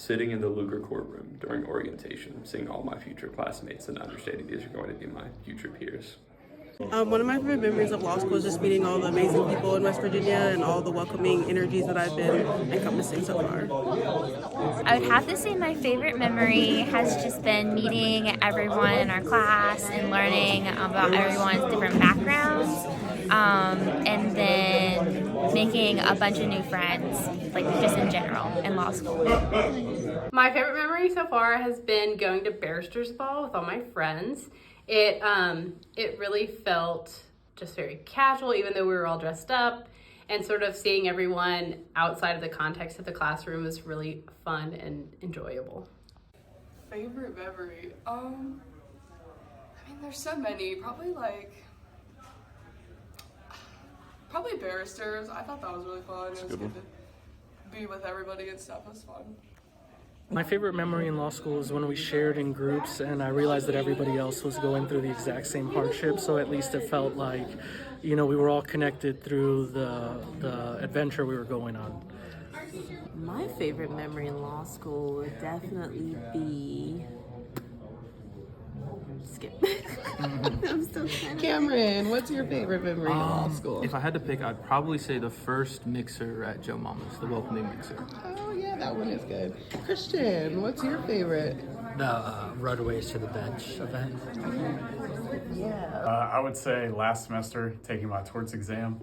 sitting in the Luger courtroom during orientation, seeing all my future classmates and understanding these are going to be my future peers. One of my favorite memories of law school is just meeting all the amazing people in West Virginia and all the welcoming energies that I've been encompassing so far. I would have to say my favorite memory has just been meeting everyone in our class and learning about everyone's different backgrounds, and then making a bunch of new friends, like just in general in law school. My favorite memory so far has been going to Barrister's Ball with all my friends. It really felt just very casual, even though we were all dressed up, and sort of seeing everyone outside of the context of the classroom was really fun and enjoyable. Favorite memory? There's so many. Probably Barristers. I thought that was really fun. It was good to be with everybody and stuff. It was fun. My favorite memory in law school is when we shared in groups and I realized that everybody else was going through the exact same hardship, so at least it felt like, we were all connected through the adventure we were going on. My favorite memory in law school would definitely be Skip. I'm still trying to Cameron, what's your favorite memory in law school? If I had to pick, I'd probably say the first mixer at Joe Mama's, the welcoming mixer. Oh yeah, that one is good. Christian, what's your favorite? The roadways to the bench event. I would say last semester, taking my torts exam,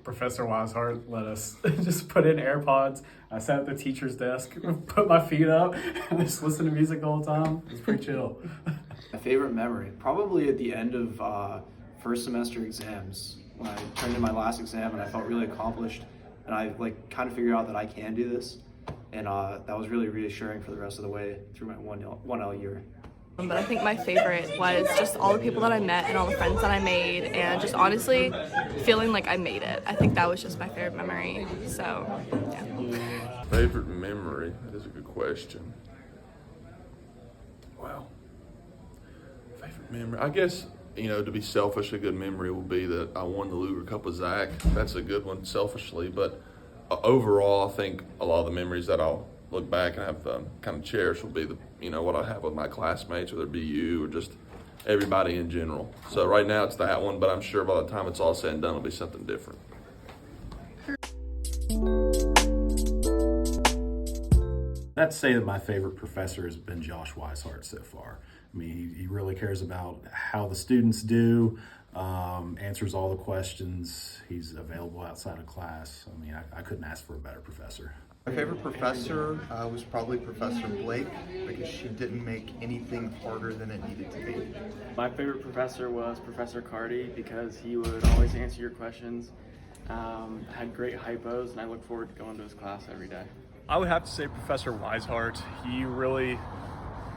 Professor Weishart let us just put in AirPods. I sat at the teacher's desk, put my feet up, and just listened to music the whole time. It was pretty chill. My favorite memory, probably at the end of first semester exams, when I turned in my last exam and I felt really accomplished, and I kind of figured out that I can do this, and that was really reassuring for the rest of the way through my 1L year. But I think my favorite was just all the people that I met and all the friends that I made, and just honestly feeling like I made it. I think that was just my favorite memory. So, yeah. Favorite memory? That is a good question. Wow. Favorite memory? I guess, to be selfish, a good memory will be that I won the Luger Cup with Zach. That's a good one, selfishly. But overall, I think a lot of the memories that I'll look back and have kind of cherish will be what I have with my classmates, whether it be you or just everybody in general. So right now it's that one, but I'm sure by the time it's all said and done, it'll be something different. I'd say that my favorite professor has been Josh Weishart so far. I mean, he really cares about how the students do, answers all the questions. He's available outside of class. I mean, I couldn't ask for a better professor. My favorite professor was probably Professor Blake, because she didn't make anything harder than it needed to be. My favorite professor was Professor Carty, because he would always answer your questions, had great hypos, and I look forward to going to his class every day. I would have to say Professor Weishart. He really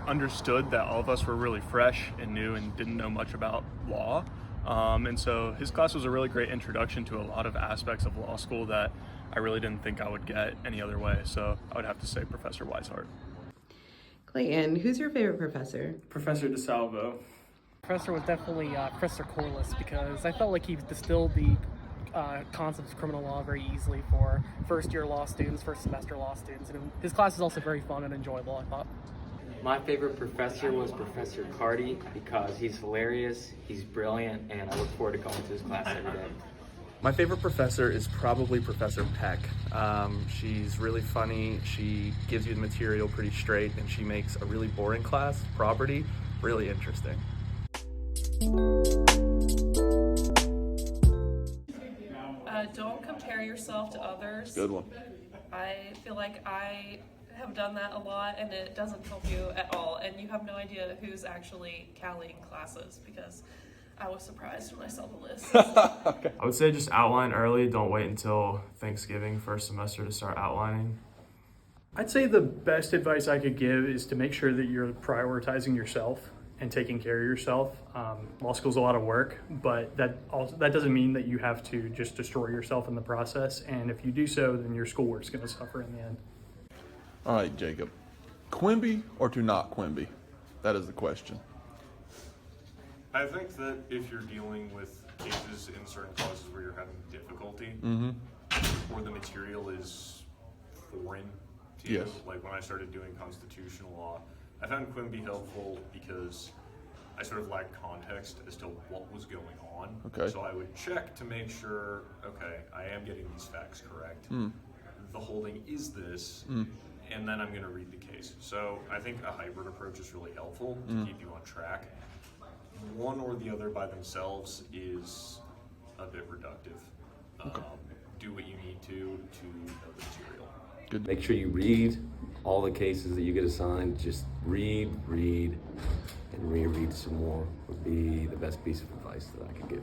understood that all of us were really fresh and new and didn't know much about law. And so his class was a really great introduction to a lot of aspects of law school that I really didn't think I would get any other way. So I would have to say Professor Weishart. Clayton, who's your favorite professor? Professor DeSalvo. Professor was definitely Professor Corliss, because I felt like he distilled the concepts of criminal law very easily for first-year law students, first semester law students. And his class is also very fun and enjoyable, I thought. My favorite professor was Professor Carty, because he's hilarious, he's brilliant, and I look forward to going to his class every day. My favorite professor is probably Professor Peck. She's really funny, she gives you the material pretty straight, and she makes a really boring class, property, really interesting. Don't compare yourself to others. Good one. I feel like I have done that a lot, and it doesn't help you at all, and you have no idea who's actually Callie classes, because I was surprised when I saw the list. Okay. I would say just outline early. Don't wait until Thanksgiving, first semester, to start outlining. I'd say the best advice I could give is to make sure that you're prioritizing yourself and taking care of yourself. Law school's a lot of work, but that doesn't mean that you have to just destroy yourself in the process. And if you do so, then your schoolwork's going to suffer in the end. All right, Jacob. Quimby or to not Quimby? That is the question. I think that if you're dealing with cases in certain causes where you're having difficulty, or the material is foreign too. Yes. Like when I started doing constitutional law, I found Quimby helpful because I sort of lacked context as to what was going on. Okay. So I would check to make sure, okay, I am getting these facts correct. The holding is this, and then I'm going to read the case. So I think a hybrid approach is really helpful to keep you on track. One or the other by themselves is a bit reductive. Do what you need to know the material. Good. Make sure you read all the cases that you get assigned. Just read, and reread some more would be the best piece of advice that I could give.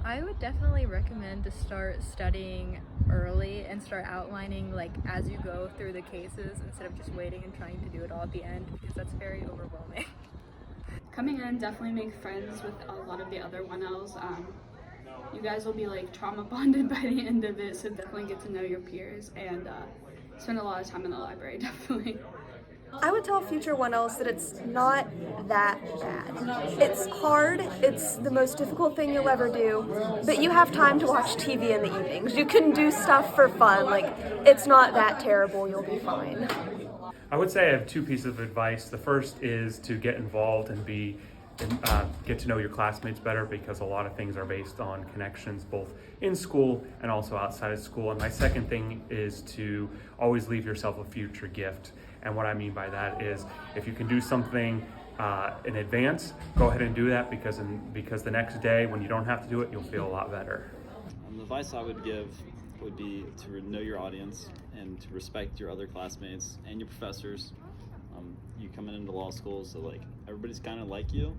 I would definitely recommend to start studying early and start outlining like as you go through the cases instead of just waiting and trying to do it all at the end, because that's very overwhelming. Coming in, definitely make friends with a lot of the other 1Ls. You guys will be like trauma bonded by the end of it, so definitely get to know your peers and spend a lot of time in the library, definitely. I would tell future 1Ls that it's not that bad. It's hard, it's the most difficult thing you'll ever do, but you have time to watch TV in the evenings. You can do stuff for fun, like it's not that terrible, you'll be fine. I would say I have two pieces of advice. The first is to get involved and get to know your classmates better, because a lot of things are based on connections both in school and also outside of school. And my second thing is to always leave yourself a future gift. And what I mean by that is if you can do something in advance, go ahead and do that, because the next day when you don't have to do it, you'll feel a lot better. The advice I would give would be to know your audience and to respect your other classmates and your professors. You coming into law school, so like everybody's kind of like you,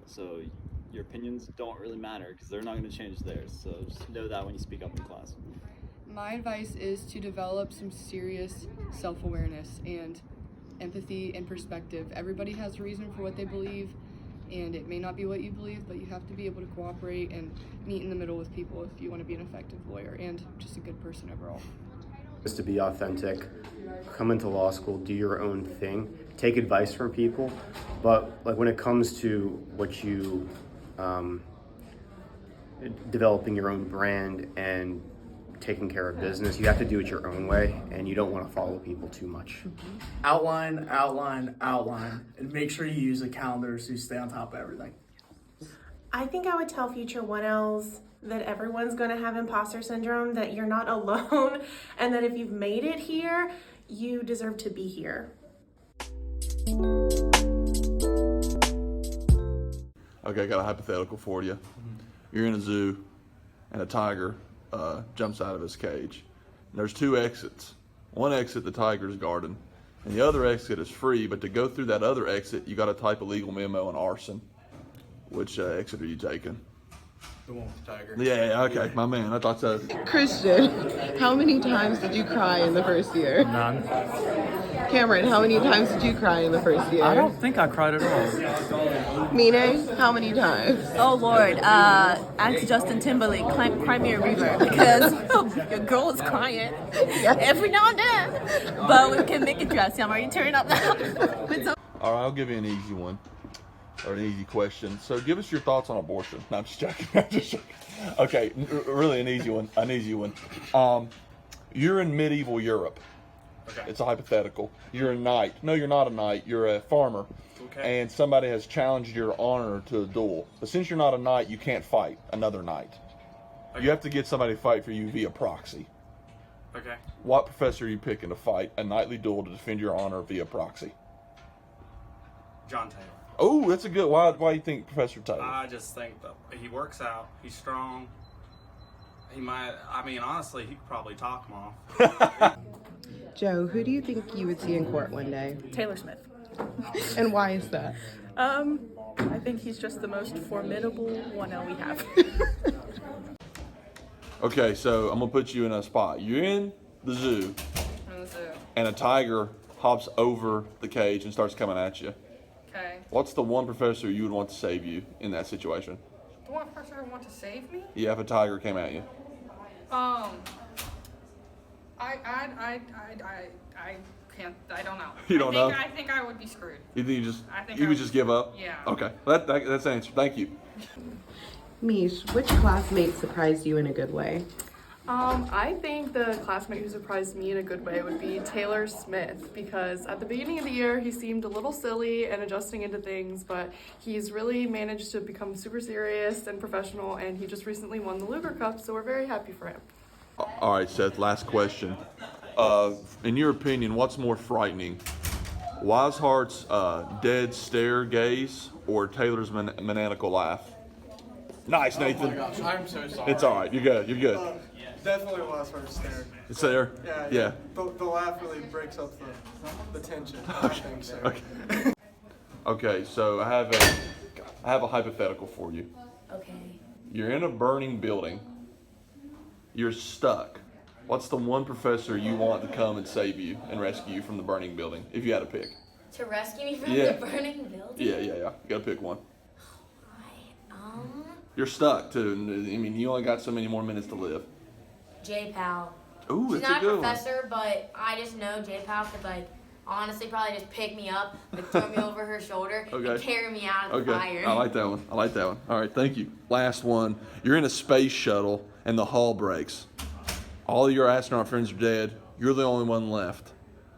so your opinions don't really matter because they're not going to change theirs. So just know that when you speak up in class. My advice is to develop some serious self-awareness and empathy and perspective. Everybody has a reason for what they believe, and it may not be what you believe, but you have to be able to cooperate and meet in the middle with people if you want to be an effective lawyer and just a good person overall. Is to be authentic, come into law school, do your own thing, take advice from people, but like when it comes to what you developing your own brand and taking care of business, you have to do it your own way, and you don't want to follow people too much. Outline, and make sure you use a calendar so you stay on top of everything. I think I would tell future 1Ls that everyone's going to have imposter syndrome, that you're not alone, and that if you've made it here, you deserve to be here. Okay, I got a hypothetical for you. You're in a zoo, and a tiger jumps out of his cage. And there's two exits. One exit the tiger's guarding, and the other exit is free, but to go through that other exit, you got to type a legal memo on arson. Which exit are you taking? The one with the tiger. Yeah, okay, my man, I thought so. Christian, how many times did you cry in the first year? None. Cameron, how many times did you cry in the first year? I don't think I cried at all. Mine, how many times? Oh Lord, ask Justin Timberlake, Cry Me a River, because your girl was crying every now and then. But we can make it dressy. I'm already tearing up now. All right, I'll give you an easy one. Or an easy question. So give us your thoughts on abortion. No, I'm just joking. Okay, really an easy one. You're in medieval Europe. Okay. It's a hypothetical. You're a knight. No, you're not a knight. You're a farmer. Okay. And somebody has challenged your honor to a duel. But since you're not a knight, you can't fight another knight. Okay. You have to get somebody to fight for you via proxy. Okay. What professor are you picking to fight a knightly duel to defend your honor via proxy? John Taylor. Oh, that's a good. Why do you think Professor Taylor? I just think that he works out. He's strong. He might. I mean, honestly, he could probably talk him off. Joe, who do you think you would see in court one day? Taylor Smith. And why is that? I think he's just the most formidable 1L we have. Okay, so I'm gonna put you in a spot. You're in the zoo, and a tiger hops over the cage and starts coming at you. Okay. What's the one professor you would want to save you in that situation? The one person who want to save me? Yeah, if a tiger came at you. I can't. I don't know. You don't know? I think I would be screwed. You think you would just give up? Yeah. Okay, that's the answer. Thank you. Mish, which classmate surprised you in a good way? I think the classmate who surprised me in a good way would be Taylor Smith, because at the beginning of the year he seemed a little silly and adjusting into things, but he's really managed to become super serious and professional, and he just recently won the Luger Cup, so we're very happy for him. All right, Seth, last question. In your opinion, what's more frightening? Wisehart's dead stare gaze or Taylor's maniacal laugh? Nice, Nathan. Oh my gosh, I'm so sorry. It's all right. You're good. You're good. Definitely Wisehart's stare. It's there? Yeah. The laugh really breaks up the tension. I think so. Okay. Okay, so I have a hypothetical for you. Okay. You're in a burning building. You're stuck. What's the one professor you want to come and save you and rescue you from the burning building, if you had to pick? To rescue me from Yeah. the burning building? Yeah. You gotta pick one. You're stuck too. I mean, you only got so many more minutes to live. J-Pal. Ooh, She's that's a not a good one. professor, but I just know J-Pal could, like, honestly probably just pick me up, like, throw me over her shoulder, and carry me out of the fire. I like that one. All right, thank you. Last one. You're in a space shuttle and the hull breaks. All of your astronaut friends are dead. You're the only one left.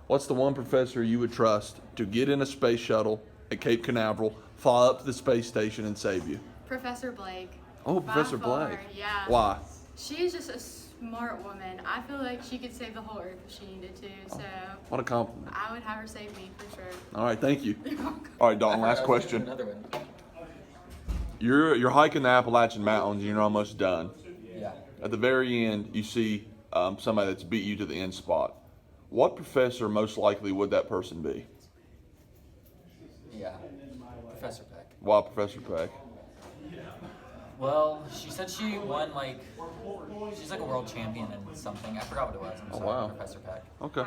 What's the one professor you would trust to get in a space shuttle at Cape Canaveral, fly up to the space station, and save you? Professor Blake. Oh, By Professor far, Blake. Yeah. Why? She's just a smart woman. I feel like she could save the whole earth if she needed to. So What a compliment. I would have her save me for sure. All right, thank you. All right, Dalton, last question. Another one. You're hiking the Appalachian Mountains and you're almost done. Yeah. At the very end, you see somebody that's beat you to the end spot. What professor most likely would that person be? Yeah. Professor Peck. Why Professor Peck? Well, she said she won, like, she's like a world champion in something. I forgot what it was. I'm sorry, wow. Professor Peck. Okay.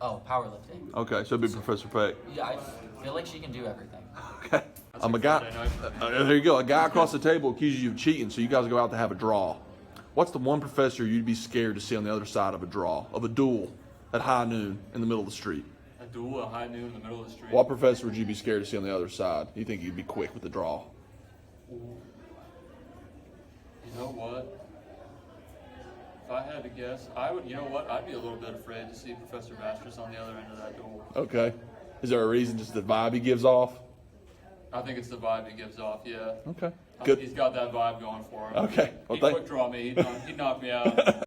Oh, powerlifting. Okay, so it'd be Professor Peck. Yeah, I feel like she can do everything. Okay. I'm a guy. There you go. A guy across the table accuses you of cheating, so you guys go out to have a draw. What's the one professor you'd be scared to see on the other side of a draw, of a duel at high noon in the middle of the street? A duel at high noon in the middle of the street. What professor would you be scared to see on the other side? You think you'd be quick with the draw? You know what? If I had to guess, I would. You know what? I'd be a little bit afraid to see Professor Vastris on the other end of that duel. Okay. Is there a reason, just the vibe he gives off? I think it's the vibe he gives off. Yeah. Okay. I Good. think he's got that vibe going for him. Okay. Well, He'd quick draw me. He'd knock me out.